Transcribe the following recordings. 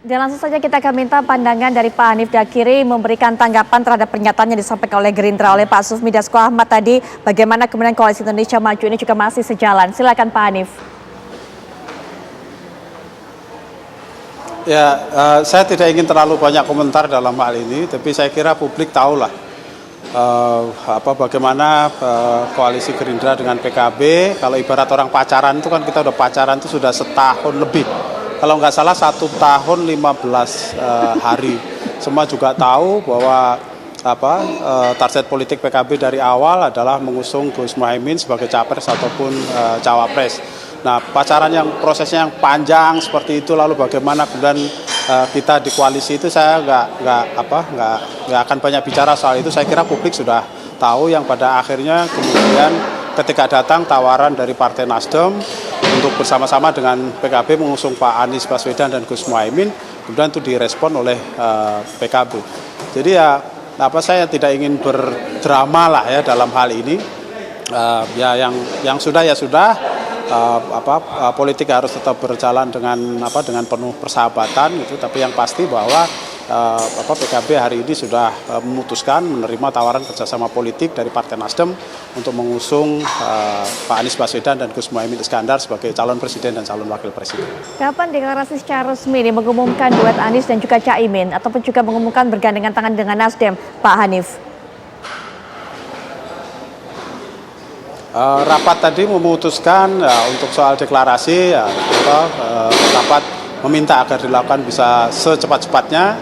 Dan langsung saja kita akan minta pandangan dari Pak Hanif Dakiri memberikan tanggapan terhadap pernyataan yang disampaikan oleh Gerindra oleh Pak Sufmi Dasko Ahmad tadi. Bagaimana kemudian Koalisi Indonesia Maju ini juga masih sejalan. Silakan Pak Hanif. Ya, saya tidak ingin terlalu banyak komentar dalam hal ini, tapi saya kira publik tahulah bagaimana koalisi Gerindra dengan PKB. Kalau ibarat orang pacaran itu kan kita udah pacaran itu sudah setahun lebih. Kalau nggak salah 1 tahun 15 hari. Semua juga tahu bahwa target politik PKB dari awal adalah mengusung Gus Muhaimin sebagai capres ataupun cawapres. Nah, pacaran yang prosesnya yang panjang seperti itu, lalu bagaimana kemudian kita di koalisi itu, saya nggak akan banyak bicara soal itu. Saya kira publik sudah tahu yang pada akhirnya kemudian ketika datang tawaran dari Partai Nasdem untuk bersama-sama dengan PKB mengusung Pak Anies Baswedan dan Gus Muhaimin, kemudian itu direspon oleh PKB. Jadi saya tidak ingin berdrama lah ya dalam hal ini. Yang sudah ya sudah. Politik harus tetap berjalan dengan penuh persahabatan gitu, tapi yang pasti bahwa PKB hari ini sudah memutuskan menerima tawaran kerjasama politik dari Partai Nasdem untuk mengusung Pak Anies Baswedan dan Gus Muhaimin Iskandar sebagai calon presiden dan calon wakil presiden. Kapan deklarasi secara resmi ini mengumumkan duet Anies dan juga Caimin ataupun juga mengumumkan bergandengan tangan dengan Nasdem, Pak Hanif? Rapat tadi memutuskan untuk soal deklarasi, rapat meminta agar dilakukan bisa secepat-cepatnya,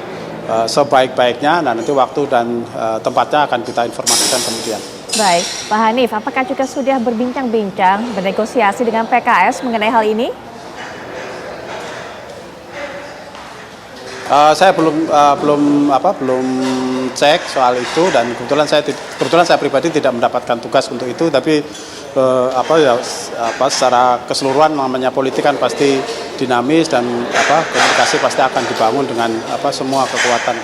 sebaik-baiknya. Nah, nanti waktu dan tempatnya akan kita informasikan kemudian. Baik, Pak Hanif, apakah juga sudah berbincang-bincang, bernegosiasi dengan PKS mengenai hal ini? Saya belum cek soal itu, dan kebetulan saya pribadi tidak mendapatkan tugas untuk itu, tapi secara keseluruhan namanya politik kan pasti dinamis, dan komunikasi pasti akan dibangun dengan semua kekuatan.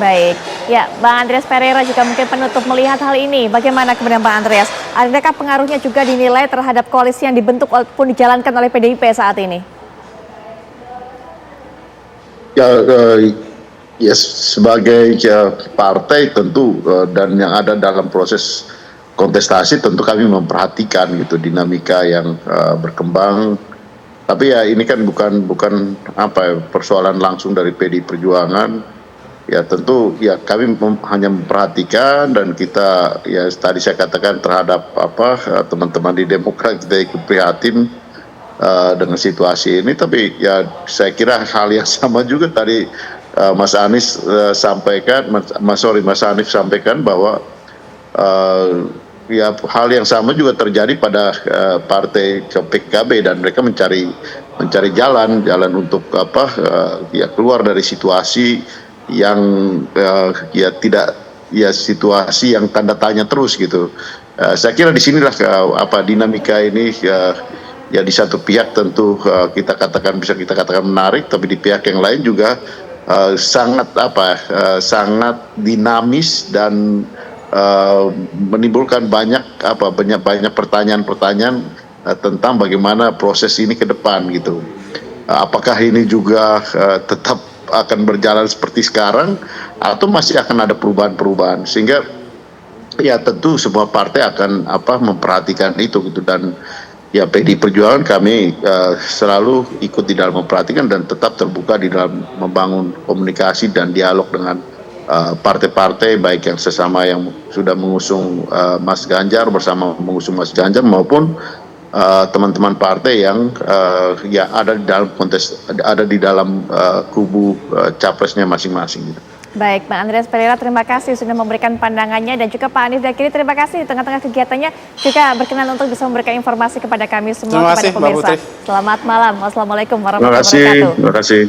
Baik, ya Bang Andreas Pereira juga mungkin penutup melihat hal ini. Bagaimana kemudian Bang Andreas? Adakah pengaruhnya juga dinilai terhadap koalisi yang dibentuk ataupun dijalankan oleh PDIP saat ini? Ya, sebagai partai tentu dan yang ada dalam proses kontestasi tentu kami memperhatikan gitu dinamika yang berkembang. Tapi ya ini kan bukan persoalan langsung dari PDI Perjuangan. Ya tentu ya kami hanya memperhatikan, dan kita ya tadi saya katakan terhadap teman-teman di Demokrat kita ikut prihatin dengan situasi ini. Tapi ya saya kira hal yang sama juga tadi Mas Hanif sampaikan bahwa ya hal yang sama juga terjadi pada partai PKB, dan mereka mencari jalan untuk keluar dari situasi yang situasi yang tanda tanya terus gitu. Saya kira di sinilah dinamika ini ya di satu pihak tentu bisa kita katakan menarik, tapi di pihak yang lain juga sangat dinamis dan menimbulkan banyak pertanyaan-pertanyaan tentang bagaimana proses ini ke depan gitu. Apakah ini juga tetap akan berjalan seperti sekarang atau masih akan ada perubahan-perubahan, sehingga ya tentu semua partai akan memperhatikan itu gitu. Dan ya PDI Perjuangan kami selalu ikut di dalam memperhatikan dan tetap terbuka di dalam membangun komunikasi dan dialog dengan partai-partai, baik yang sesama yang sudah mengusung Mas Ganjar bersama mengusung Mas Ganjar, maupun teman-teman partai yang ada di dalam kubu capresnya masing-masing. Baik, Bang Andreas Pereira, terima kasih sudah memberikan pandangannya, dan juga Pak Hanif Dakiri, terima kasih di tengah-tengah kegiatannya juga berkenan untuk bisa memberikan informasi kepada kami semua, kepada pemirsa. Selamat malam, wassalamualaikum warahmatullahi wabarakatuh. Terima kasih.